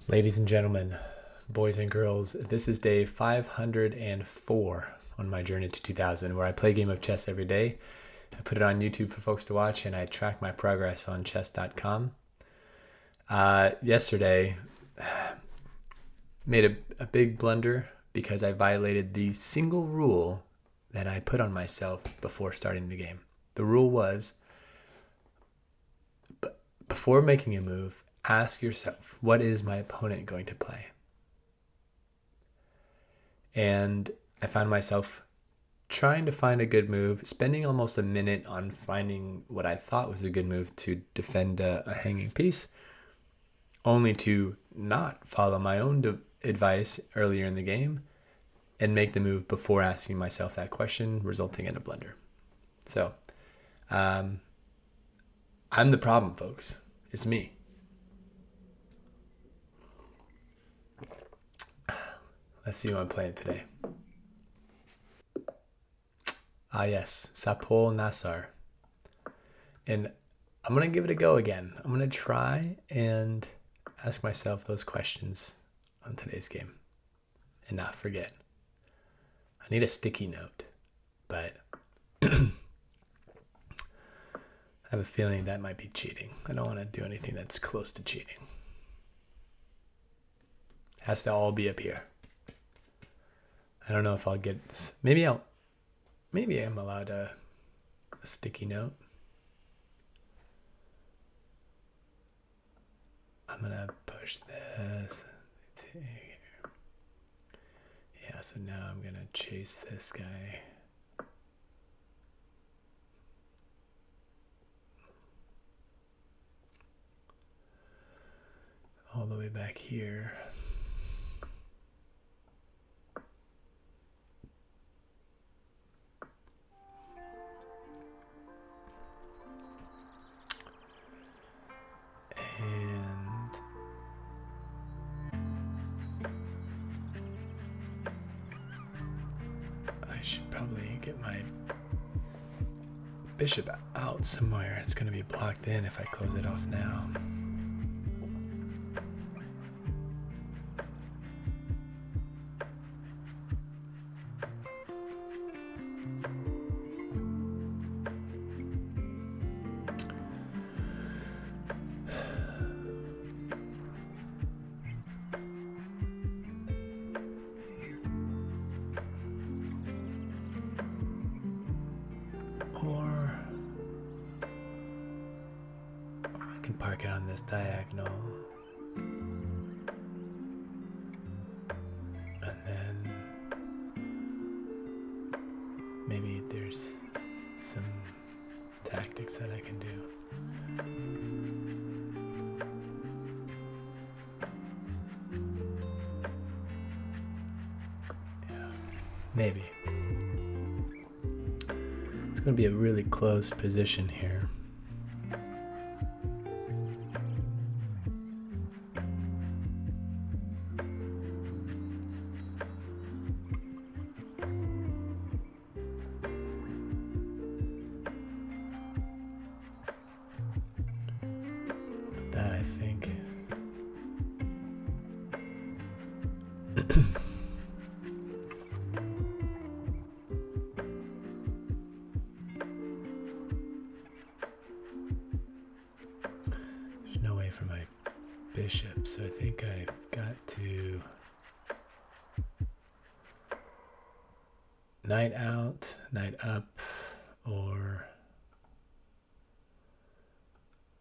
Ladies and gentlemen, boys and girls, this is day 504 on my journey to 2000, where I play a game of chess every day. I put it on YouTube for folks to watch, and I track my progress on chess.com. Yesterday, made a big blunder because I violated the single rule that I put on myself before starting the game. The rule was, before making a move, ask yourself, what is my opponent going to play? And I found myself trying to find a good move, spending almost a minute on finding what I thought was a good move to defend a hanging piece, only to not follow my own advice earlier in the game and make the move before asking myself that question, resulting in a blunder. So, I'm the problem, folks. It's me. Let's see who I'm playing today. Yes, Sapol Nassar. And I'm going to give it a go again. I'm going to try and ask myself those questions on today's game and not forget. I need a sticky note, but I have a feeling that might be cheating. I don't want to do anything that's close to cheating. It has to all be up here. I don't know if I'll get this. Maybe I'm allowed a sticky note. I'm gonna push this. Yeah, so now I'm gonna chase this guy. All the way back here. And I should probably get my bishop out somewhere. It's going to be blocked in if I close it off now. Or I can park it on this diagonal. And then maybe there's some tactics that I can do. Yeah, maybe. It's going to be a really close position here. But that, I think, there's no way for my bishop, so I think I've got to knight out, knight up, or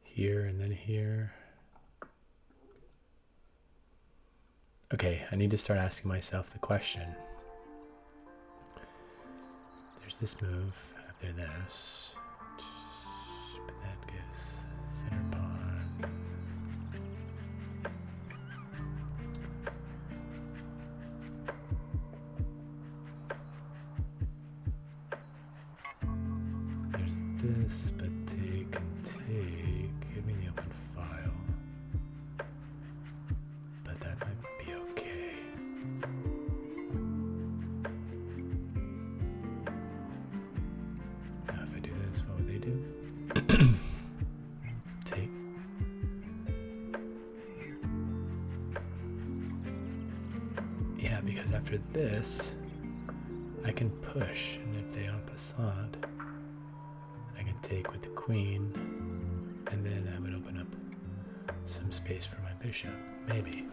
here and then here. Okay, I need to start asking myself the question. There's this move after this, but that gives center pawn. There's this, but take and take. Give me the open file. But that might be okay. Now if I do this, what would they do? Take. Yeah, because after this, I can push, and if they en passant, I can take with the queen, and then that would open up some space for my bishop, maybe.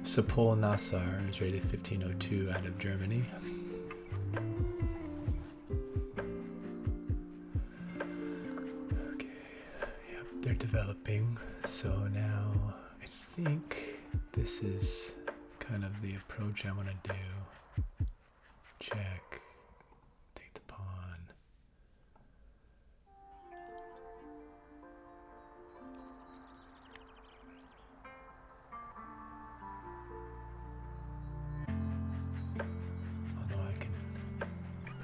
Sepul Nassar is rated 1502 out of Germany. Okay, yep, they're developing. So now I think this is kind of the approach I want to do. Check, take the pawn.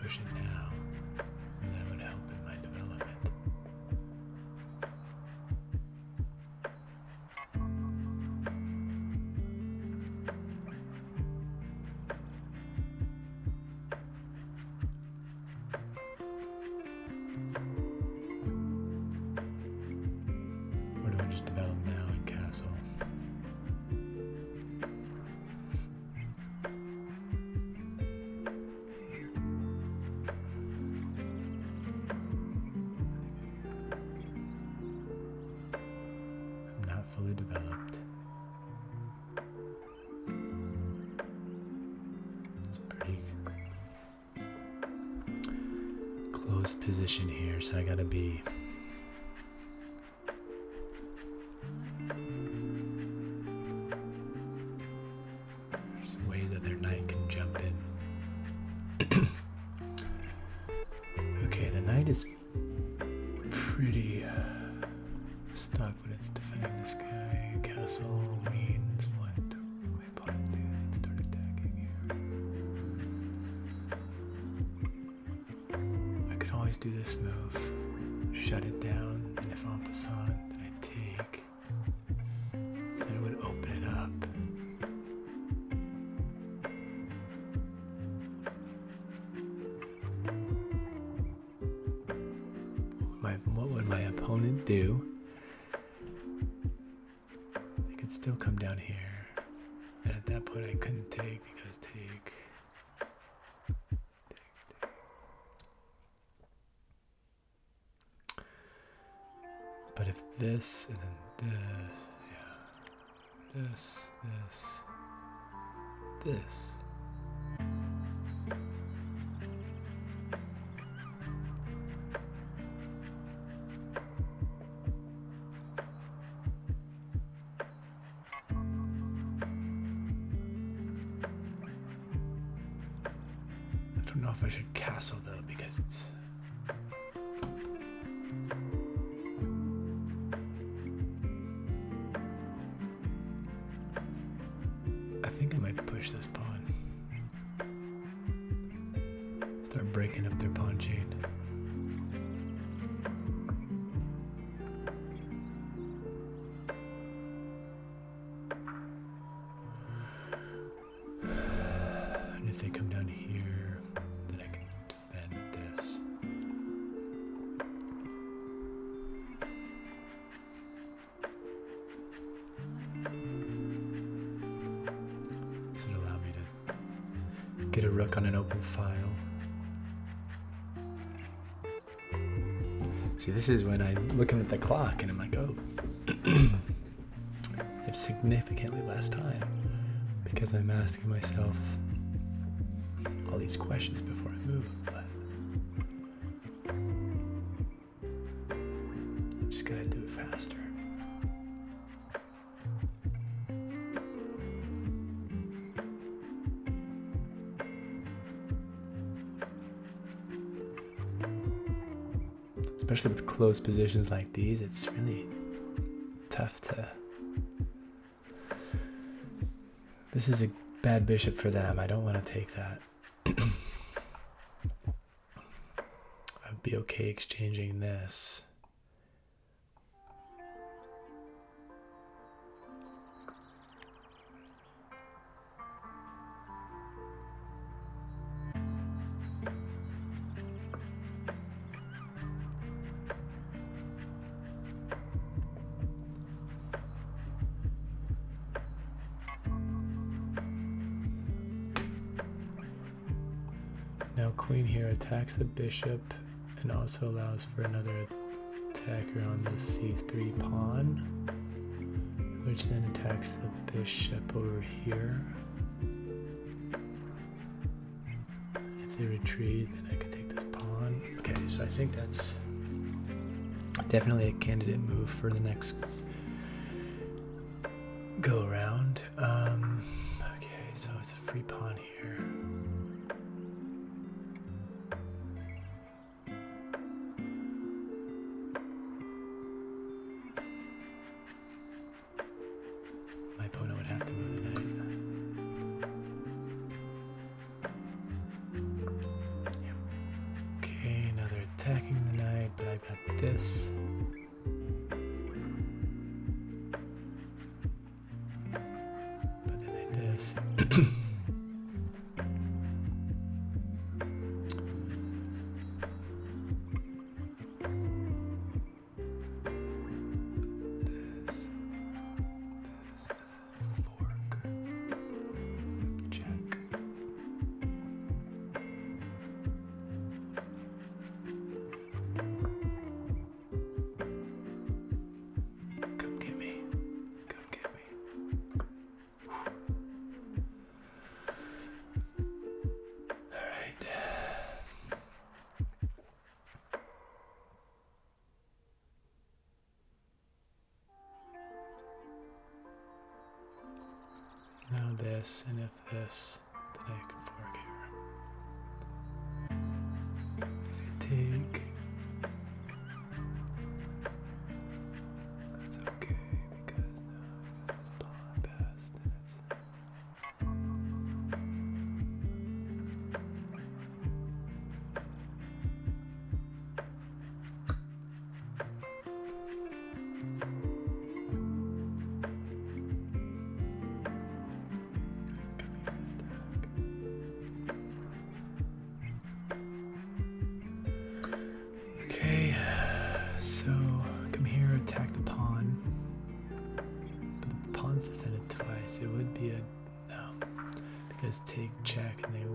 Push it now, and that would help in my development. Or do I just develop now in castle? Developed. It's a pretty close position here, so I gotta be there's ways that their knight can jump in. Okay, the knight is pretty stuck when it's defending this guy. Castle means what? My opponent did start attacking here. I could always do this move, shut it down, and if en passant, then I take, then it would open it up. What would my opponent do? Still come down here, and at that point I couldn't take because take. But if this and then this, yeah, this. I don't know if I should castle though, because it's I think I might push this pawn. Start breaking up their pawn chain. And if they come down here, then I can defend with this. This would allow me to get a rook on an open file. See, this is when I'm looking at the clock and I'm like, oh, I have significantly less time because I'm asking myself all these questions before I move, but I'm just gonna do it faster. especially with close positions like these, it's really tough to... This is a bad bishop for them. I don't want to take that. I'd be okay exchanging this. Now queen here attacks the bishop and also allows for another attacker on the c3 pawn, which then attacks the bishop over here. And if they retreat, then I can take this pawn. Okay, so I think that's definitely a candidate move for the next go around. Okay, so it's a free pawn here. My opponent would have to move the knight. Yeah. Okay, now they're attacking the knight, but I've got this. But then they this. Now this, and if this, then I can fork here. If they take, that's okay, because now I've got this pawn passed, and it's... So come here, attack the pawn. But the pawn's defended twice. It would be a no, because take check and they.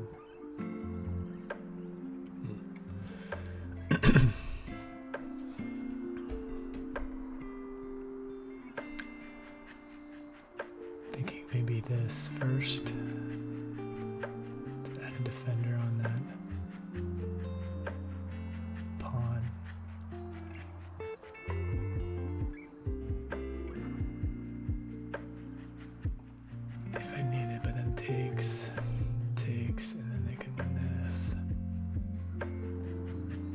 Thinking maybe this first. To add a defender on that. Takes, and then they can win this.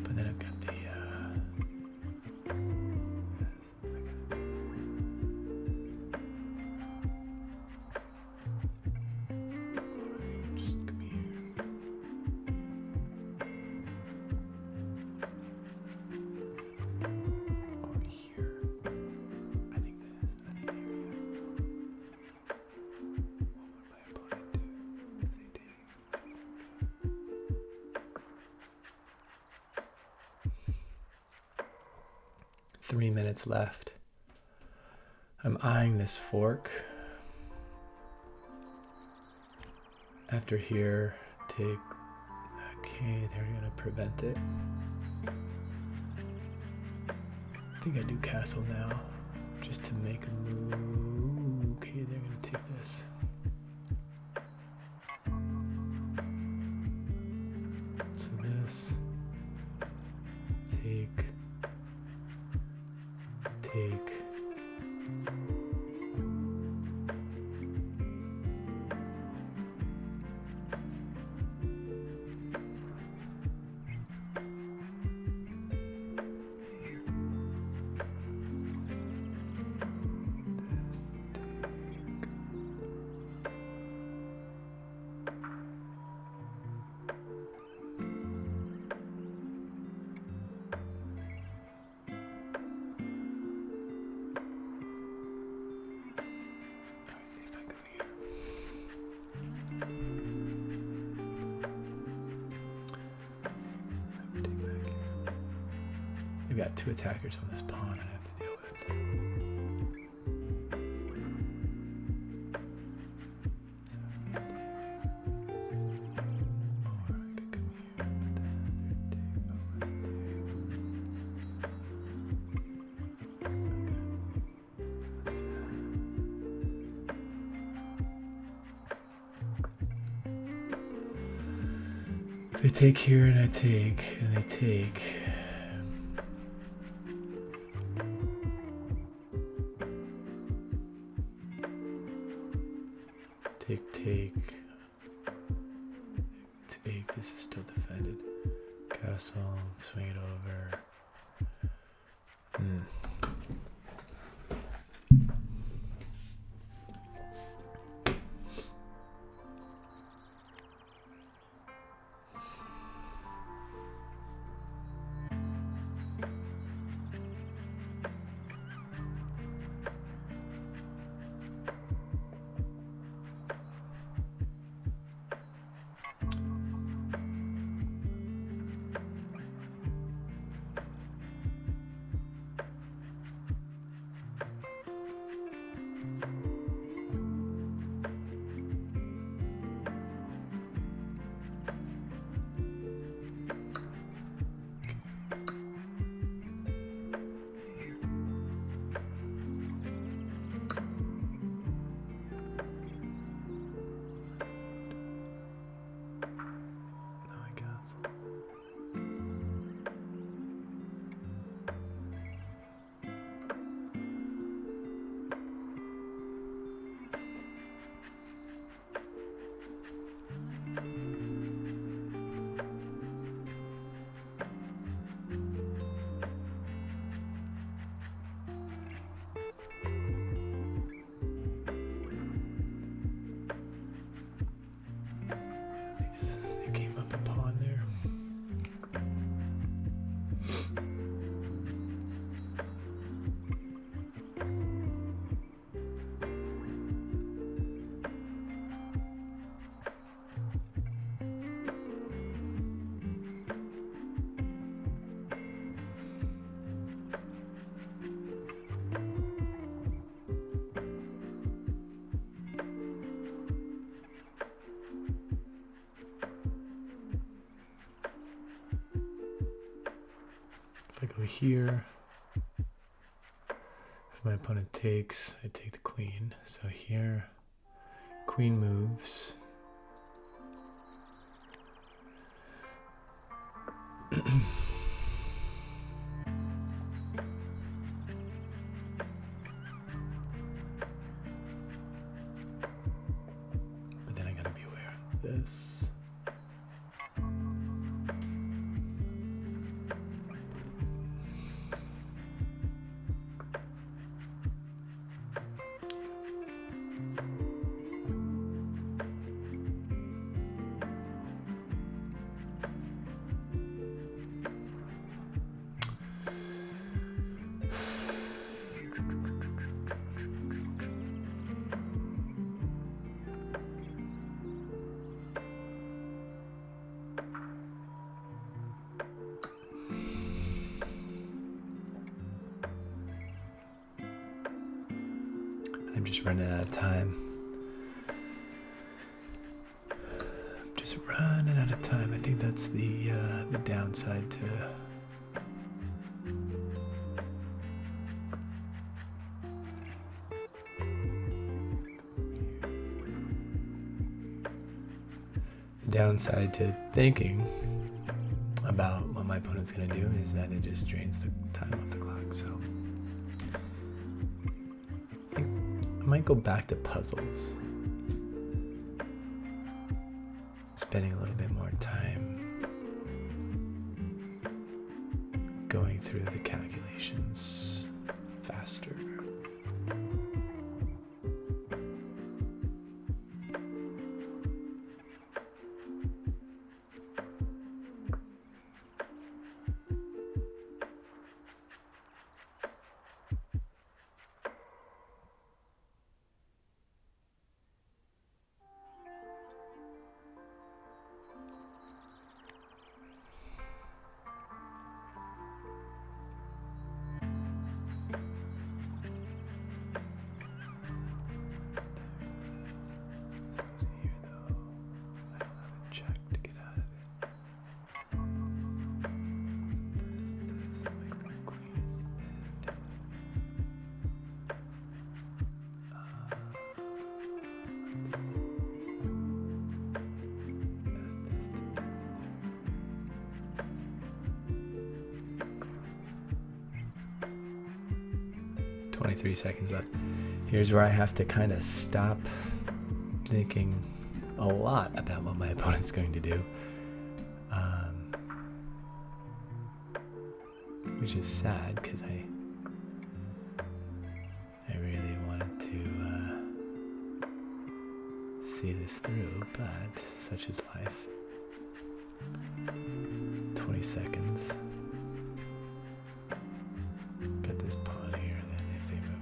But then I've got the just come here. Or here. I think this. I think here. What would my opponent do if they did? 3 minutes left. I'm eyeing this fork. After here, take... Okay, they're gonna prevent it. I think I do castle now, just to make a move. Okay, they're gonna take this. So this... Take... take back here. They've got 2 attackers on this pawn I have to deal with. They take here and I take, and they take. Take. This is still defended. Castle, swing it over. They came up a pawn there. If I go here, if my opponent takes, I take the queen. So here, queen moves. But then I gotta be aware of this. I'm just running out of time. Just running out of time. I think that's the downside to thinking about what my opponent's gonna do is that it just drains the time off the clock. So I think I might go back to puzzles. Spending a little bit more time going through the calculations faster. 23 seconds left. Here's where I have to kind of stop thinking a lot about what my opponent's going to do. Which is sad because I really wanted to see this through, but such is life. 20 seconds. Got this pawn here, then if they move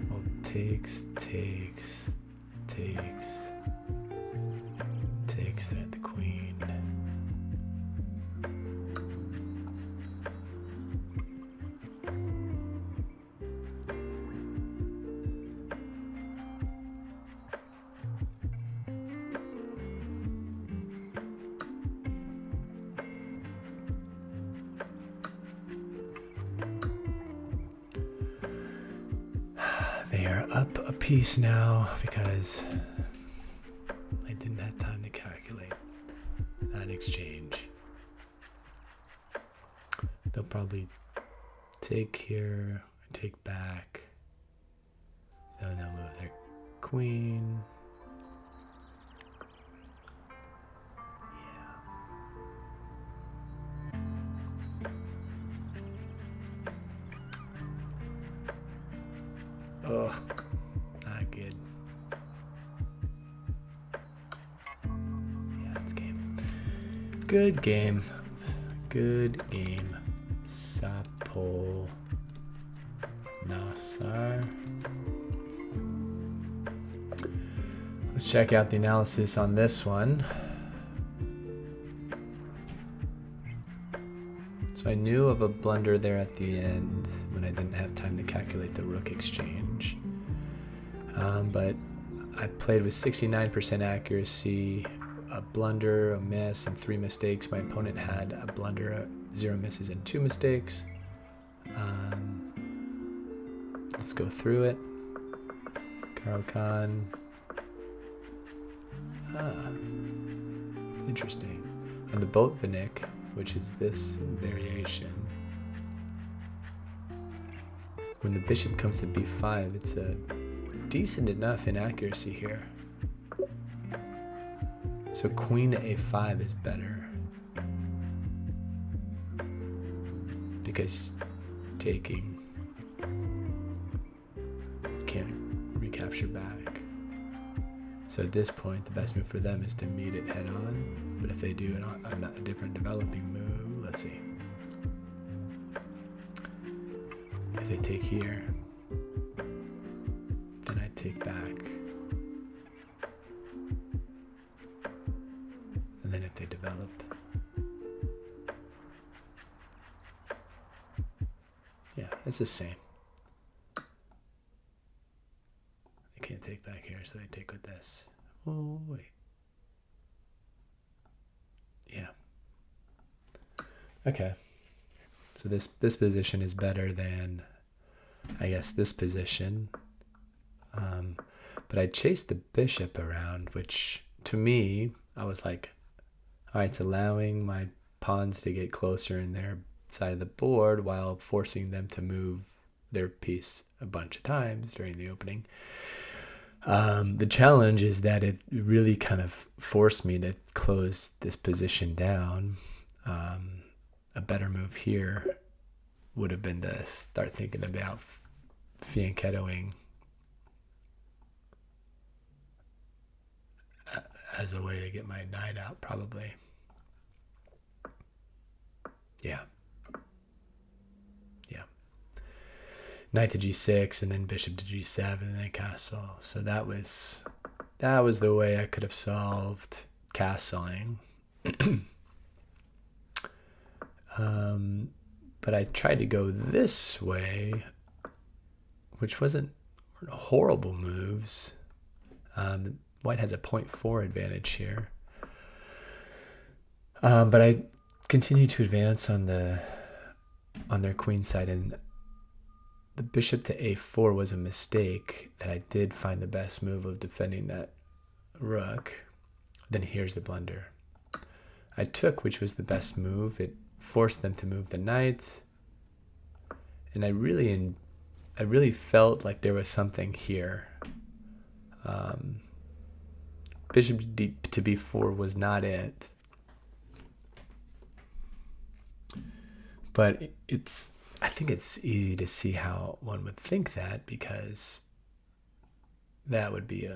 well, takes there at the queen. They are up a piece now because I didn't have time to calculate that exchange. They'll probably take here, take back. Then they'll move their queen. Ugh, not good. Yeah, it's game. Good game. Good game. Sapo Nasar. Let's check out the analysis on this one. So I knew of a blunder there at the end when I didn't have time to calculate the rook exchange. But I played with 69% accuracy, a blunder, a miss, and 3 mistakes. My opponent had a blunder, 0 misses, and 2 mistakes. Let's go through it. Caro-Kann. Interesting. On the Botvinnik, which is this variation, when the bishop comes to b5, it's a decent enough inaccuracy here. So queen to a5 is better because taking can't recapture back. So at this point, the best move for them is to meet it head on. But if they do a different developing move, let's see. If they take here, then I take back. And then if they develop, yeah, it's the same. They can't take back here, so they take with this. Oh, wait. Yeah. Okay. So this position is better than, I guess, this position. But I chased the bishop around, which to me, I was like, all right, it's allowing my pawns to get closer in their side of the board while forcing them to move their piece a bunch of times during the opening. The challenge is that it really kind of forced me to close this position down. A better move here would have been to start thinking about fianchettoing as a way to get my knight out, probably. Yeah. Knight to g6 and then bishop to g7 and then castle. So that was the way I could have solved castling. But I tried to go this way, which weren't horrible moves. White has a 0.4 advantage here. But I continued to advance on their queen side, and the bishop to a4 was a mistake that I did find the best move of defending that rook. Then here's the blunder. I took, which was the best move. It force them to move the knight. And I really felt like there was something here. Bishop to b4 was not it. But I think it's easy to see how one would think that, because that would be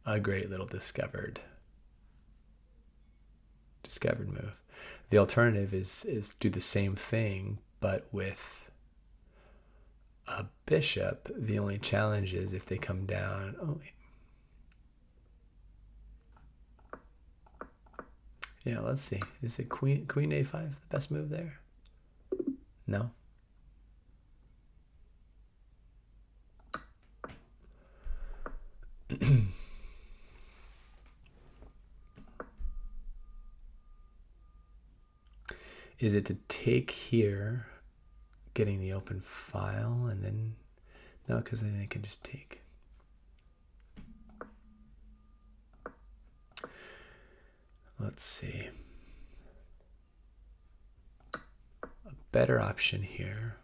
a great little discovered move. The alternative is do the same thing, but with a bishop. The only challenge is if they come down. Oh, yeah, let's see. Is it queen a5 the best move there? No. Is it to take here, getting the open file, and then no, because then they can just take. Let's see. A better option here.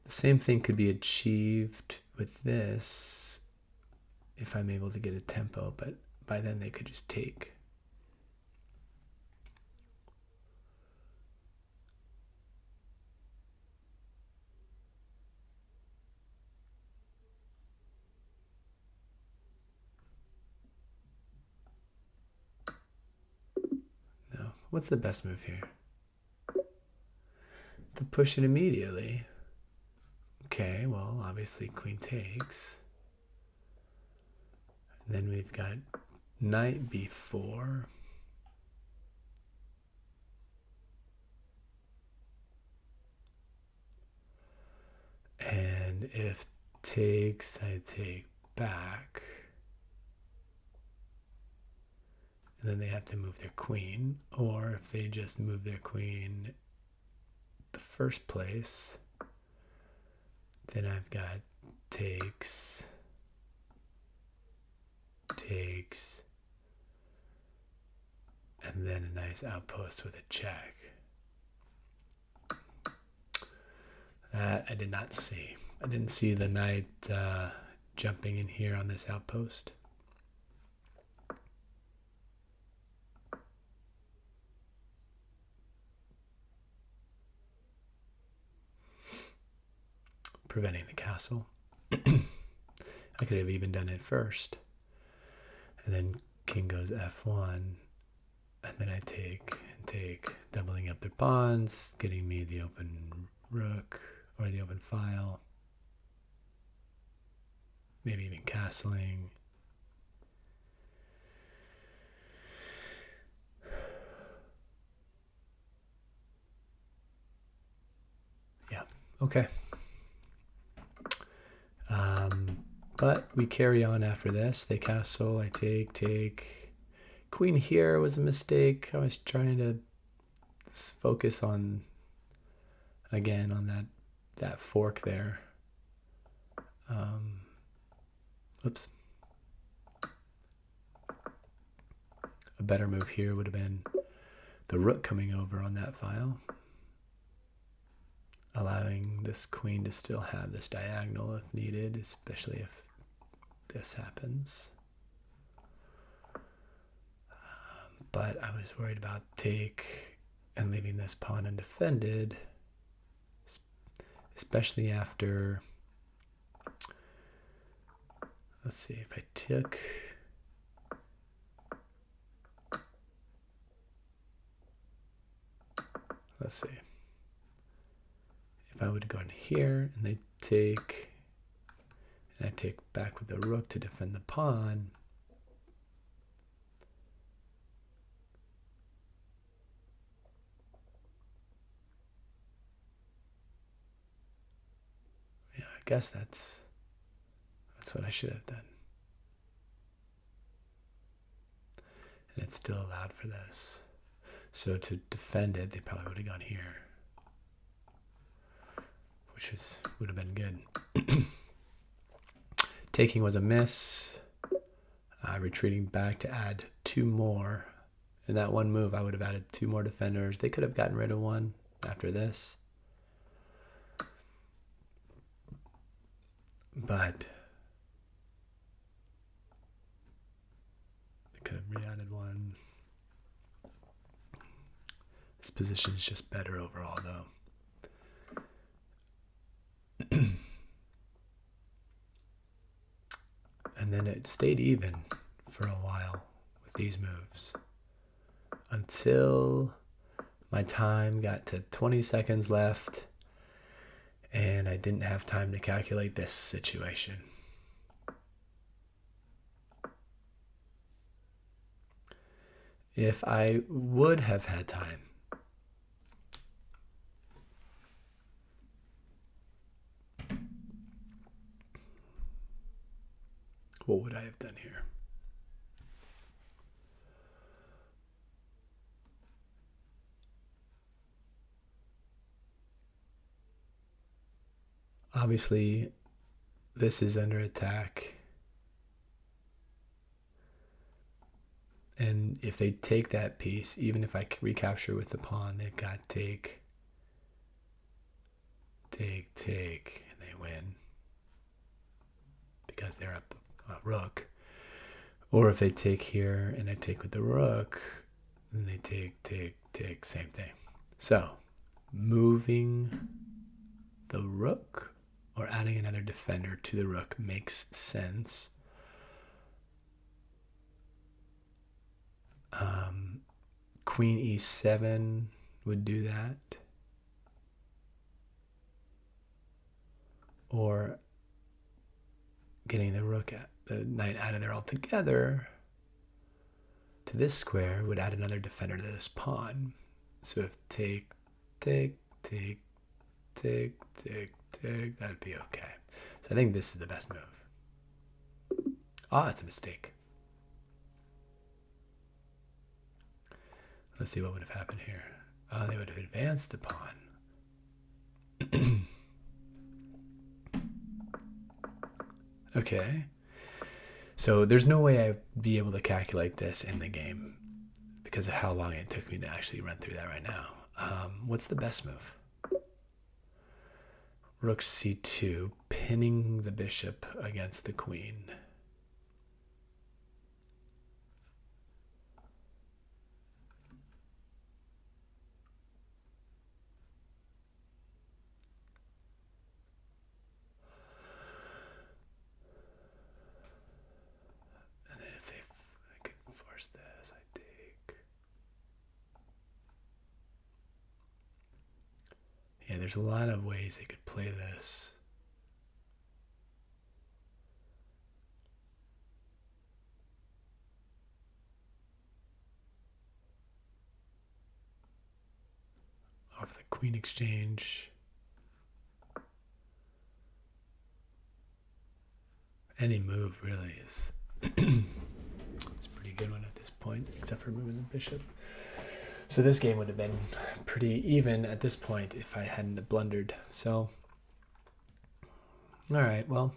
The same thing could be achieved with this if I'm able to get a tempo, but by then they could just take. No. What's the best move here? To push it immediately. Okay, well, obviously queen takes. And then we've got knight b4. And if takes, I take back. And then they have to move their queen. Or if they just move their queen the first place, then I've got takes, and then a nice outpost with a check. That I did not see. I didn't see the knight jumping in here on this outpost. Preventing the castle. I could have even done it first. And then king goes f1. And then I take and take, doubling up their pawns, getting me the open rook or the open file. Maybe even castling. Yeah, okay. But we carry on after this. They castle, I take. Queen here was a mistake. I was trying to focus on, again, on that fork there. Oops. A better move here would have been the rook coming over on that file, allowing this queen to still have this diagonal if needed, especially if this happens. But I was worried about take and leaving this pawn undefended, especially after, let's see, if I took, let's see, if I would have gone here and they take, and I take back with the rook to defend the pawn, yeah, I guess that's what I should have done. And it's still allowed for this. So to defend it, they probably would have gone here, which would have been good. Taking was a miss. retreating back to add 2 more. In that one move, I would have added 2 more defenders. They could have gotten rid of one after this. But they could have re-added one. This position is just better overall, though. And then it stayed even for a while with these moves until my time got to 20 seconds left and I didn't have time to calculate this situation. If I would have had time, what would I have done here? Obviously, this is under attack. And if they take that piece, even if I recapture with the pawn, they've got take, and they win because they're up a rook. Or if they take here and I take with the rook, then they take, same thing. So, moving the rook or adding another defender to the rook makes sense. Queen e7 would do that. Or getting the knight out of there altogether to this square would add another defender to this pawn. So if take, that'd be okay. So I think this is the best move. It's a mistake. Let's see what would have happened here. They would have advanced the pawn. Okay. So there's no way I'd be able to calculate this in the game because of how long it took me to actually run through that right now. What's the best move? Rook c2, pinning the bishop against the queen. And then if I could force this, I take. Yeah, there's a lot of ways they could play this. Off the queen exchange. Any move really is it's a pretty good one at this point, except for moving the bishop. So this game would have been pretty even at this point if I hadn't blundered. So, all right, well,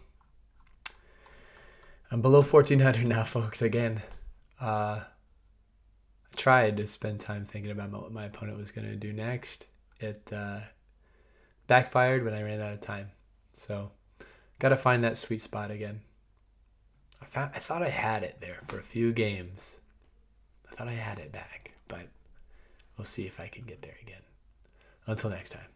I'm below 1400 now, folks. Again, I tried to spend time thinking about what my opponent was going to do next. It backfired when I ran out of time. So, got to find that sweet spot again. I thought I had it there for a few games. I thought I had it back, but we'll see if I can get there again. Until next time.